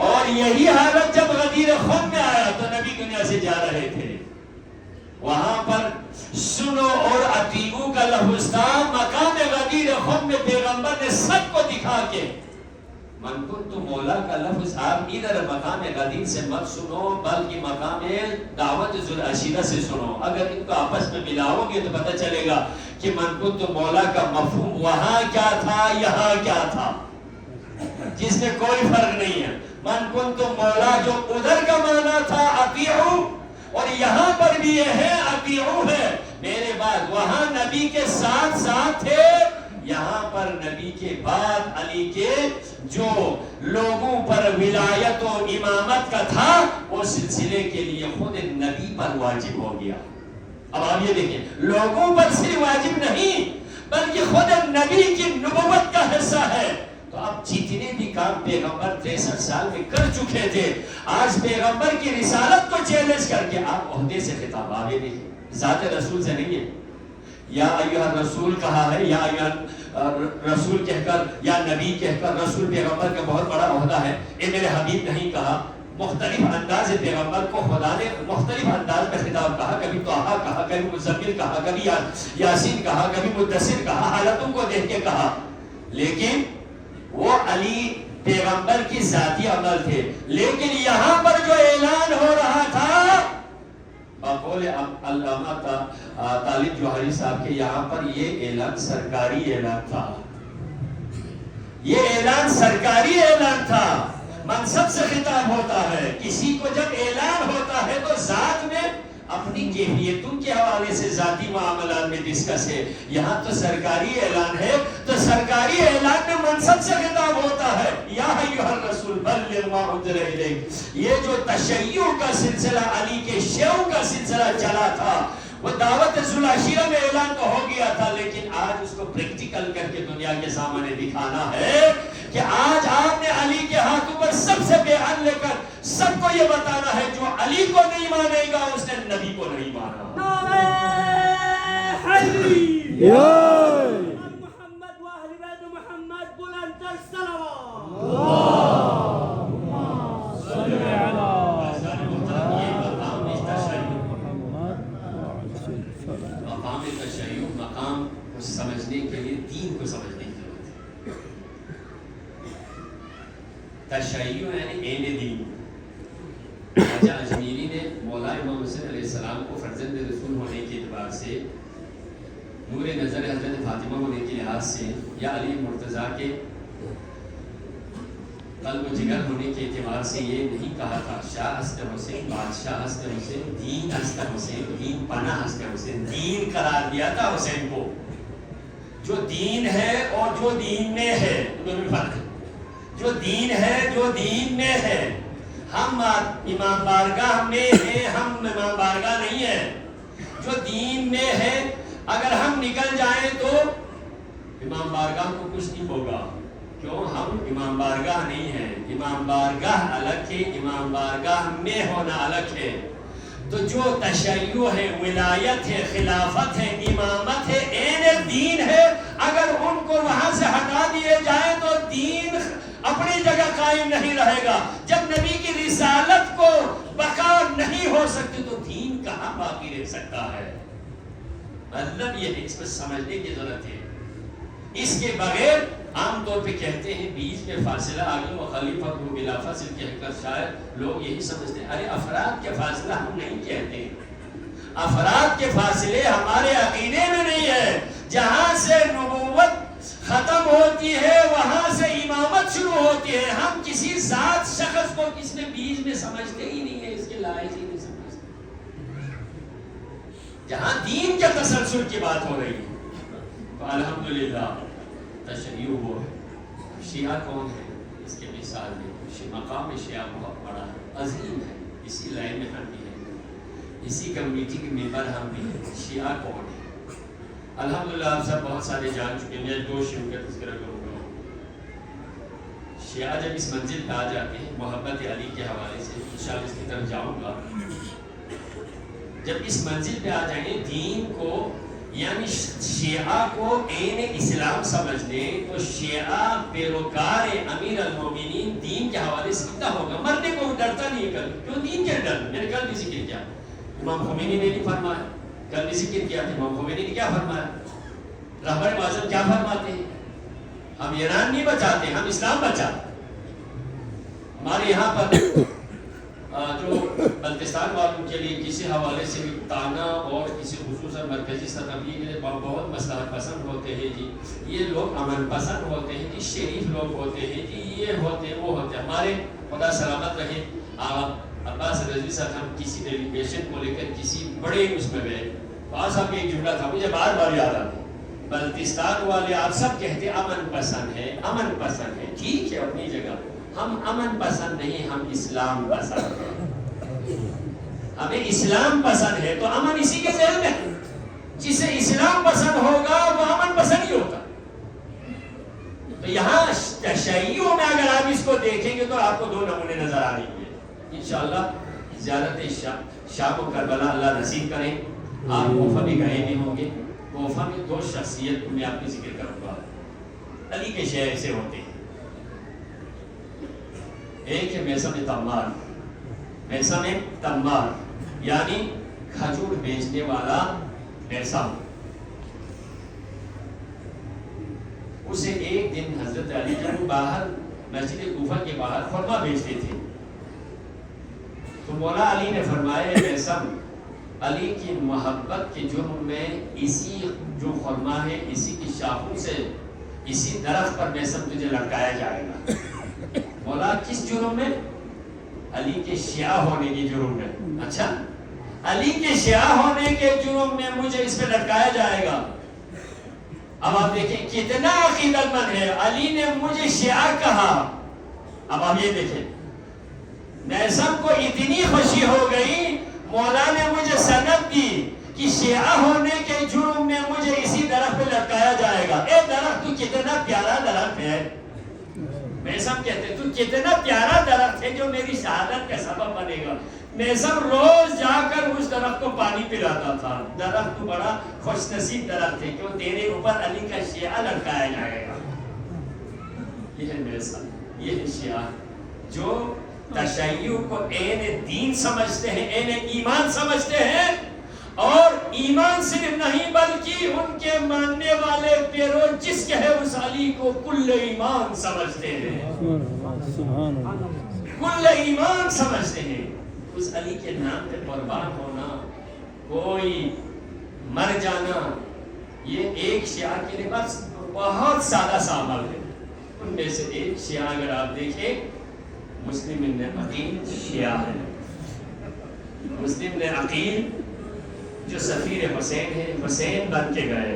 اور یہی حالت جب غدیر خم میں آیا تو نبی دنیا سے جا رہے تھے، وہاں پر سنو اور اطیعو کا لفظ تھا. مقام غدیر خم میں پیغمبر نے سب کو دکھا کے من کنت مولا کا لفظ آپ ادھر مقام غدیر سے مت سنو بلکہ مقام دعوت ذو العشیرہ سے سنو. اگر ان کو آپس میں ملاؤ گے تو پتہ چلے گا کہ من کنت مولا کا مفہوم وہاں کیا تھا، یہاں کیا تھا، جس میں کوئی فرق نہیں ہے. من کنت مولا جو ادھر کا معنی تھا اطیعو، اور یہاں پر بھی یہ ہے اطیعو ہے. میرے بعد وہاں نبی کے ساتھ ساتھ تھے، یہاں پر نبی کے بعد علی کے جو لوگوں پر ولایت و امامت کا تھا وہ سلسلے کے لیے خود نبی پر واجب ہو گیا. اب آپ یہ دیکھیں، لوگوں پر صرف واجب نہیں بلکہ خود نبی کی نبوت کا حصہ ہے. تو اب جتنے بھی کام پیغمبر 63 سال میں کر چکے تھے، آج پیغمبر کی رسالت کو چیلنج کر کے آپ عہدے سے خطاب آگے دیکھیں. ذات رسول سے نہیں ہے. یا ایھا رسول کہا ہے، یا ایھا رسول کہہ کر، یا نبی کہہ کر. رسول پیغمبر کا بہت بڑا عہدہ ہے. اے میرے حبیب نہیں کہا. مختلف انداز پیغمبر کو خدا نے مختلف انداز میں خطاب کہا. کبھی طٰہٰ کہا، کبھی مزمل کہا، کبھی یاسین کہا، کبھی مدثر کہا. حالتوں کو دیکھ کے کہا. لیکن وہ علی پیغمبر کی ذاتی عمل تھے. لیکن یہاں پر جو اعلان ہو رہا تھا بقول علامہ طالب جوہری صاحب کے، یہاں پر یہ اعلان سرکاری اعلان تھا. یہ اعلان سرکاری اعلان تھا. منصب سے خطاب ہوتا ہے. کسی کو جب اعلان ہوتا ہے تو ذات میں اپنی کیفیتوں کے حوالے سے ذاتی معاملات میں ڈسکس ہے. یہاں تو سرکاری اعلان ہے، تو سرکاری اعلان میں منصب سے خطاب ہوتا ہے. یا ایھا الرسول بلغ ما انزل الیک. یہ جو تشیع کا سلسلہ، علی کے شیعوں کا سلسلہ چلا تھا، وہ دعوت ذوالعشیرہ میں اعلان تو ہو گیا تھا، لیکن آج اس کو پریکٹیکل کر کے دنیا کے سامنے دکھانا ہے کہ آج آپ نے علی کے ہاتھوں پر سب سے بیان لے کر سب کو یہ بتانا ہے جو علی کو نہیں مانے گا اس نے نبی کو نہیں مانا۔ نعرہ حیدری محمد و اہل بیت محمد بلند تر صلوات۔ مقام تشیع مقام کو سمجھنے کے لیے دین کو سمجھنے کی ضرورت ہے۔ تشیع یعنی عین دین۔ خواجہ اجمیری نے مولا امام حسین علیہ السلام کو فرزند رسول ہونے کے اعتبار سے، نور نظر حضرت فاطمہ ہونے کے لحاظ سے، یا علی مرتضیٰ کے قلب و جگر ہونے کے اعتبار سے یہ نہیں کہا تھا شاہ حسن حسین، بادشاہ حسن حسین، دین حسن حسین، دین پناہ حسن حسین، دین قرار دیا تھا حسین کو۔ جو دین ہے اور جو دین میں ہے دونوں میں فرق ہے۔ جو دین ہے، جو دین میں ہے، ہم امام بارگاہ میں ہیں، ہم امام بارگاہ نہیں ہیں۔ جو دین میں ہے اگر ہم نکل جائیں تو امام بارگاہ کو کچھ نہیں ہوگا، کیوں؟ ہم امام بارگاہ نہیں ہیں۔ امام بارگاہ الگ ہے، امام بارگاہ میں ہونا الگ ہے۔ تو جو تشیع ہے، ولایت ہے، خلافت ہے، امامت ہے، عین دین ہے، اگر ان کو وہاں سے ہٹا دیے جائیں تو دین اپنی جگہ قائم نہیں رہے گا۔ جب نبی کی رسالت کو بقا نہیں ہو سکتی تو دین کہاں باقی رہ سکتا ہے؟ مطلب یہ ہے، اس کو سمجھنے کی ضرورت ہے۔ اس کے بغیر عام طور پہ کہتے ہیں بیچ میں فاصلہ آگے وہ خلیفہ کو بلا فاصل کہہ کر شاید لوگ یہی سمجھتے ہیں ارے افراد کے فاصلہ ہم نہیں کہتے ہیں۔ افراد کے فاصلے ہمارے عقیدے میں نہیں ہے۔ جہاں سے نبوت ختم ہوتی ہے وہاں سے امامت شروع ہوتی ہے۔ ہم کسی ذات شخص کو کس میں بیچ میں سمجھتے ہی نہیں ہے، اس کے لائق ہی نہیں سمجھتے۔ جہاں دین کے تسلسل کی بات ہو رہی ہے تو الحمدللہ تشیع وہ ہے۔ شیعہ کون ہے؟ اس کے مثال میں مقام شیعہ بہت بڑا ہے، عظیم ہے۔ اسی لائن میں ہم بھی ہیں، اسی کمیٹی کے ممبر ہم بھی ہیں۔ شیعہ کون ہے؟ الحمدللہ آپ سب بہت سارے جان چکے ہیں، دو شیعوں کا تذکرہ کروں گا۔ شیعہ جب اس منزل پہ آ جاتے ہیں محبت علی کے حوالے سے، انشاءاللہ اس کی طرف جاؤں گا، جب اس منزل پہ آ جائیں دین کو یعنی شیعہ کو عین اسلام سمجھ لیں تو شیعہ پیروکار امیر المومنین دین کے حوالے سے کتنا ہوگا؟ مرنے کو ڈرتا نہیں ہے کبھی، کیوں؟ دین کے ڈر۔ میں نے کل بھی ذکر کیا، امام خمینی نے نہیں فرمایا، کل بھی ذکر کیا تھا، امام خمینی نے کیا فرمایا، رہبر معظم کیا فرماتے ہیں؟ ہم ایران نہیں بچاتے، ہم اسلام بچاتے۔ ہمارے یہاں پر جو بلتستان والوں کے لیے کسی حوالے سے بھی تانا اور کسی خصوصاً مرکزی سطح کے لیے بہت مصلحت پسند ہوتے ہیں جی، یہ لوگ امن پسند ہوتے ہیں جی، شریف لوگ ہوتے ہیں جی، یہ ہوتے وہ ہوتے ہیں۔ ہمارے خدا سلامت رہے عباس رضوی صاحب، ہم کسی ڈیلیگیشن کو لے کر کسی بڑے اس میں گئے، وہاں صاحب کا ایک جملہ تھا مجھے بار بار یاد آتا، بلتستان والے آپ سب کہتے امن پسند ہے، امن پسند ہے، ٹھیک ہے اپنی جگہ، ہم امن پسند نہیں، ہم اسلام پسند ہے۔ ہمیں اسلام پسند ہے تو امن اسی کے ذہن میں، جسے اسلام پسند ہوگا وہ امن پسند ہی ہوگا۔ تو یہاں تشیع میں اگر آپ اس کو دیکھیں گے تو آپ کو دو نمونے نظر آ رہی ہیں۔ انشاءاللہ زیارت شام و کربلا اللہ نصیب کریں۔ آپ کوفہ بھی گئے بھی ہوں گے، کوفہ میں دو شخصیت کو میں آپ کی ذکر کروں گا، علی کے شیعہ ایسے ہوتے ہیں۔ ایک ہے میثم تمار، میثم تمار یعنی کھجور بیچنے والا میثم۔ اسے ایک دن حضرت علی جب وہ باہر مسجد کوفہ کے باہر خرما بیچتے تھے تو مولا علی نے فرمایا میثم، علی کی محبت کے جرم میں اسی جو خرما ہے اسی کی شاخوں سے اسی درخت پر میثم تجھے لٹکایا جائے گا۔ مولا کس جرم میں؟ علی کے شیعہ ہونے کے جرم میں۔ اچھا، علی کے شیعہ ہونے کے جرم میں مجھے اس پہ لٹکایا جائے گا۔ اب آپ دیکھیں کتنا عقیدت مند ہے، علی نے مجھے شیعہ کہا۔ اب آپ یہ دیکھیں میثم کو اتنی خوشی ہو گئی، مولا نے مجھے سند دی کہ شیعہ ہونے کے جرم میں مجھے اسی درخت پہ لٹکایا جائے گا. اے درخت تو کتنا پیارا درخت ہے, میں سب کہتے تو کتنا پیارا درخت ہے جو میری شہادت کا سبب بنے گا. میں سب روز جا کر اس درخت کو پانی پلاتا تھا. درخت تو بڑا خوش نصیب درخت ہے کیوں تیرے اوپر علی کا شیعہ لٹکایا جائے گا. یہ ہے میرے ساتھ, یہ ہے شیعہ جو تشیع کو عین دین سمجھتے ہیں, عین ایمان سمجھتے ہیں, اور ایمان صرف نہیں بلکہ ان کے ماننے والے پیرو جس کے ہے اس علی کو کل ایمان سمجھتے ہیں, کل ایمان سمجھتے ہیں. اس علی کے نام پہ قربان ہونا, کوئی مر جانا, یہ ایک شیعہ کے لیے بس بہت سادہ سا عمل ہے. ان میں سے ایک شیعہ اگر آپ دیکھیں, مسلم ابن عقیل شیعہ ہے. مسلم ابن عقیل جو سفیر حسین ہے, حسین بن کے گئے.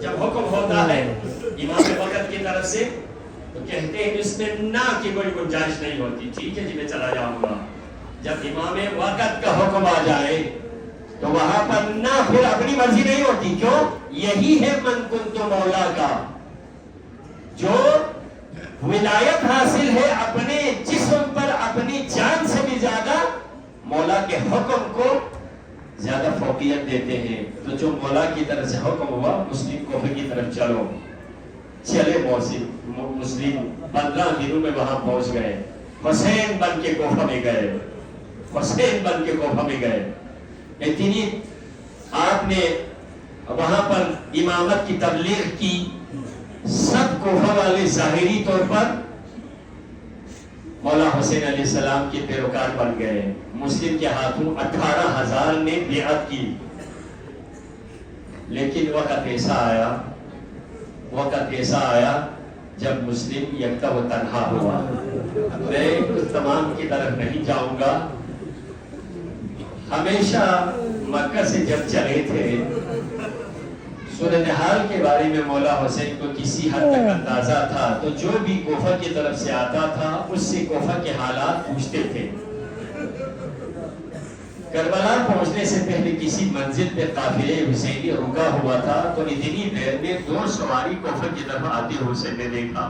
جب حکم ہوتا ہے امام وقت کی طرف سے تو کہتے ہیں اس میں نہ کی کوئی گنجائش نہیں ہوتی, ٹھیک ہے جی میں چلا جاؤں گا. جب امام وقت کا حکم آ جائے تو وہاں پر نہ پھر اپنی مرضی نہیں ہوتی. کیوں؟ یہی ہے من کنت مولا کا, جو ولایت حاصل ہے اپنے جسم پر اپنی جان سے بھی زیادہ مولا کے حکم کو زیادہ فوقیت دیتے ہیں. تو جو مولا کی طرف سے حکم ہوا مسلم کوفہ کی طرف چلو, چلے مسلم 15 دنوں میں وہاں پہنچ گئے. حسین بن کے کوفہ میں گئے, حسین بن کے کوفہ میں گئے. اتنی آپ نے وہاں پر امامت کی تبلیغ کی, سب کوفہ والے ظاہری طور پر مولا حسین علیہ السلام کے پیروکار بن گئے. مسلم کے ہاتھوں 18,000 نے بیعت کی. لیکن وقت ایسا آیا جب مسلم یکتا و تنہا ہوا. میں اس تمام کی طرف نہیں جاؤں گا. ہمیشہ مکہ سے جب چلے تھے صورتحال کے بارے میں مولا حسین کو کسی حد تک اندازہ تھا, تو جو بھی کوفہ کی طرف سے آتا تھا اس سے کوفہ کے حالات پوچھتے تھے. کربلا پہنچنے سے پہلے کسی منزل پہ قافلے حسینی رکا ہوا تھا, تو اتنی دیر میں 2 سواری کوفہ کی طرف آتے حسین نے دیکھا.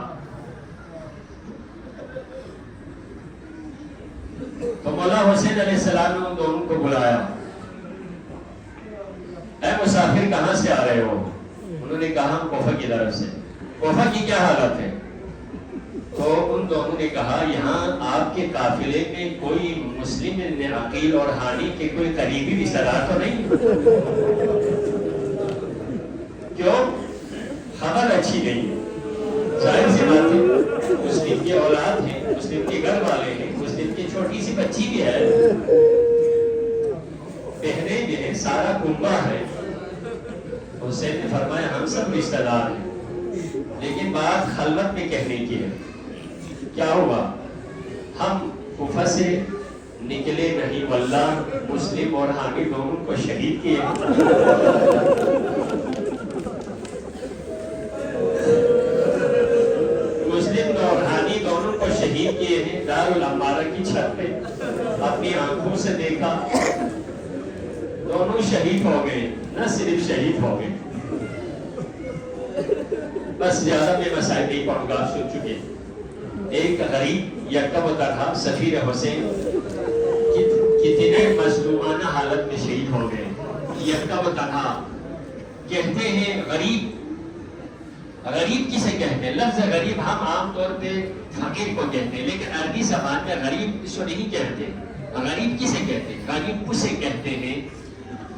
تو مولا حسین علیہ السلام نے ان دونوں کو بلایا, اے مسافر کہاں سے آ رہے ہو؟ انہوں نے کہا ہم کوفہ کی طرف سے. کوفہ کی کیا حالت ہے؟ تو ان دونوں نے کہا یہاں آپ کے قافلے میں کوئی مسلم ابن عقیل اور ہانی کے کوئی قریبی رشتہ دار تو نہیں؟ کیوں؟ خبر اچھی نہیں ہے. ظاہر سی بات ہے, مسلم کی اولاد ہیں, مسلم کے گھر والے ہیں, مسلم کی چھوٹی سی بچی بھی ہے, بہنیں بھی ہیں, سارا کنبہ ہے. حسین نے فرمایا ہم سب رشتہ دار ہیں, لیکن بات خلوت میں کہنے کی ہے. کیا ہوا؟ ہم کوفہ سے نکلے نہیں, واللہ مسلم اور حامی دونوں کو شہید کیے. مسلم اور حامی دونوں کو شہید کیے ہیں. دارالعمارہ کی چھت پہ اپنی آنکھوں سے دیکھا, دونوں شہید ہو گئے. نہ صرف شہید ہو گئے, بس زیادہ میں مسائل نہیں پڑھوں گا, سن چکے. ایک غریب یکتا و تنہا سفیر حسین کتنے مظلومانہ حالت میں شہید ہو گئے. یکتا و تنہا کہتے ہیں غریب. غریب کسے کہتے ہیں؟ لفظ غریب ہم عام طور پہ فقیر کو کہتے ہیں, لیکن عربی زبان میں غریب اس کو نہیں کہتے. غریب کسے کہتے ہیں؟ غریب اسے کہتے ہیں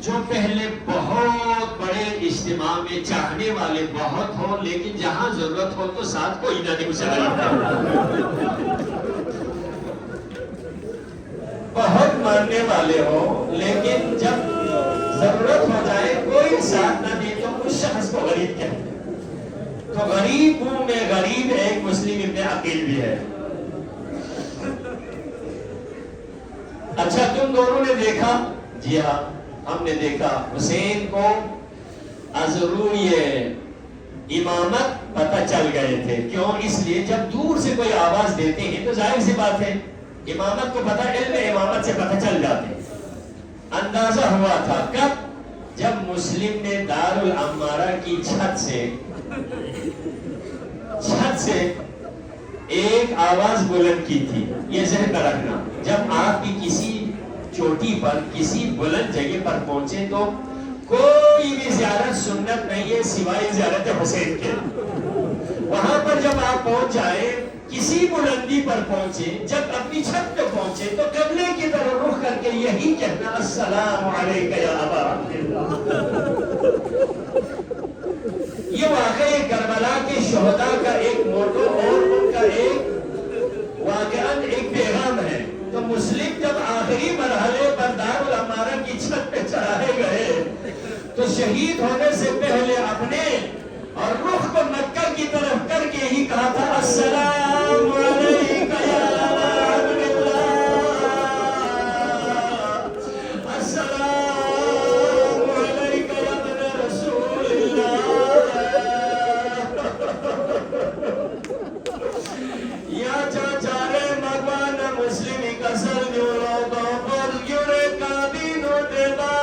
جو پہلے بہت بڑے اجتماع میں چاہنے والے بہت ہو, لیکن جہاں ضرورت ہو تو ساتھ کوئی نہ دے, اسے غریب کہتے. بہت ماننے والے ہو لیکن جب ضرورت ہو جائے کوئی ساتھ نہ دے تو اس شخص کو غریب کہتے ہیں. تو غریبوں میں غریب ایک مسلم ابن عقیل بھی ہے. اچھا تم دونوں نے دیکھا؟ جی ہاں ہم نے دیکھا. حسین کو ازروی امامت پتہ چل گئے تھے. کیوں؟ اس لیے جب دور سے کوئی آواز دیتے ہیں تو ظاہر سی بات ہے امامت کو پتہ, علم امامت سے پتہ چل جاتے. اندازہ ہوا تھا کب؟ جب مسلم نے دار العمارہ کی چھت سے ایک آواز بلند کی تھی، یہ ذہن میں رکھنا، جب آپ کی کسی چوٹی پر کسی بلند جگہ پر پہنچے تو کوئی بھی زیارت سنت نہیں ہے سوائے زیارت حسین کے۔ وہاں پر جب آپ پہنچ جائے، کسی بلندی پر پہنچے، جب اپنی چھت پہ پہنچے تو قبلے کی طرف رخ کر کے یہی کہنا، السلام علیکہ یا ابا عبداللہ۔ یہ واقعہ کربلا کے شہداء کا ایک موٹو اور ان کا ایک واقعاً ایک پیغام ہے۔ تو مسلم جب آخری مرحلے پر دار العمارہ کی چھت پہ چڑھائے گئے تو شہید ہونے سے پہلے اپنے اور رخ کو مکہ کی طرف کر کے ہی کہا تھا، السلام علیکہ یا ابا عبداللہ، السلام علیکہ یا ابن رسول اللہ، یا چاچارے مگوان مسلمی کسل جورو دو پر گیورے کابینو دیبا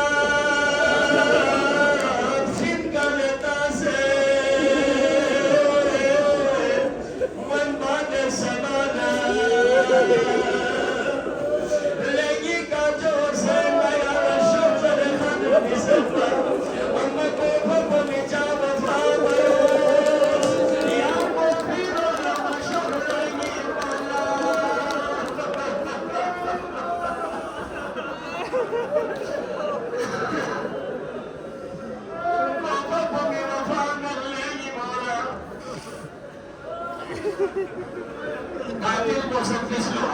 قاتل کو سب کس لو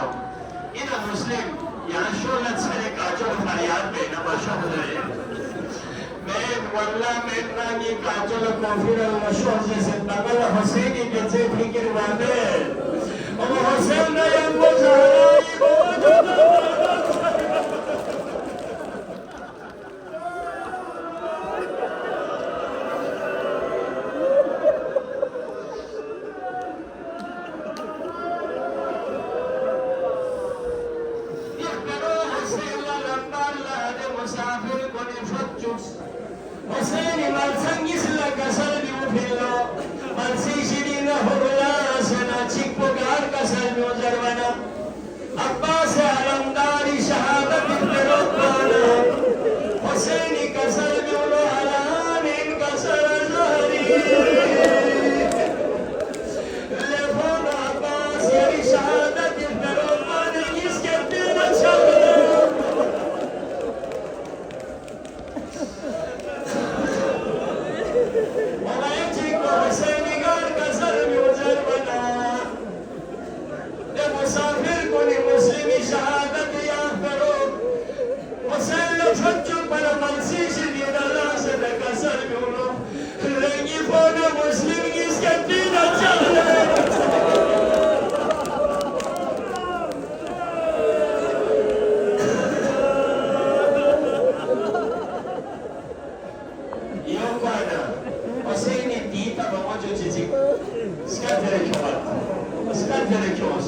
اینا مسلم یہاں شولت سرے کاچو فریاد میں نماشا ہو رہے میں واللہ میں اتنانی کاچو لکوفیر المشہر جیسے بغل حسینی جیسے فکر وانے اور حسین نیم کو زہرائی موجود حسینی مرسنگیس لکسل بیو پھیلو مرسی شیرین حرلا سنا چک پکار کسل بیو زروانا عباس علمداری شہادت اتنرد بانا حسینی کسل بیو لو علان ان کسل زہری لیفون عباس یری شہادت اتنرد بانا اس کے دن چل شہادت یا کرو حسین لفچو پر منسی شدید اللہ سے دکسر گولو رنگی فونا مسلم کس کے دین چلے یوں پانا حسین دیتا بمجھو چیزی اسکر تیرے کیوں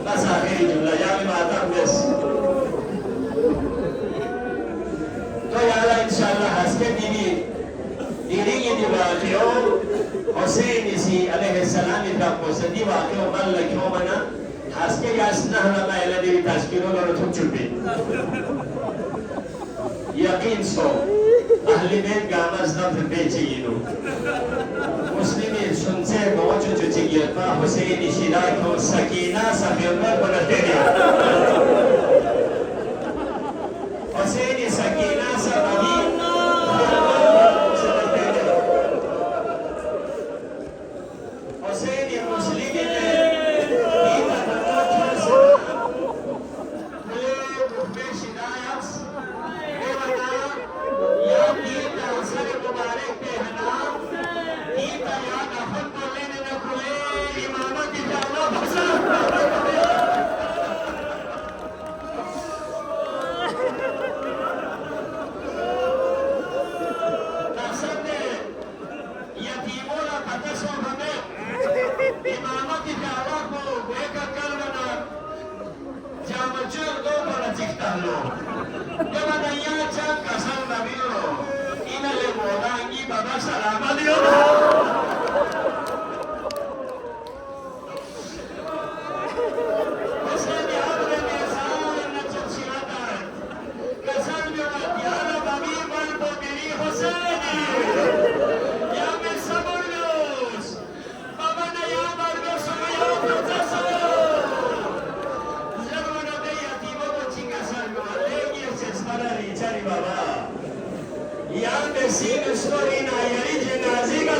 بس آخری جملہ یا میں آتا بس تو یا اللہ انشاءاللہ ہس کے دیری یہ دی واقعوں حسین اسی علیہ السلام کا قصدی واقعوں من لکھوں منا ہس کے یاسنہ ہمیں اللہ دیری تشکیلوں لڑو تھک چپی یقین سو اہلی بیت گامز نفر بیچے یہ لو مسلمی سنسے موجو جو چگیت پا حسینی شراکو سکینہ سفیرنا بنتے لیا حسینی سکینہ سفیرنا حسینی مسلمی نے دیتا نموچو سا ملے مخبر شدایت دیوتا یا دیتا سر مبارک پہ حنام دیتا یا نفت کو لینے نکلے امامت جانا بسر نصر نے یتیموں نے پتسوں ہمیں امامت جانا کو بیکا کرنا جامچور دو پر چکتا لو جب نیا چاک کسل نبیلو Baba salamat yun. Hussein abre mesalan na tsutsiratan. Kasal nyo at yara mamibal po diri Hussein. Yamin sa Burgos. Baba na yaman mo sumayaw proseso. Zerwa na kaya tibo mo chingasal mo. Alegi se sparari chari baba. Yan besin story na yari jenazi ka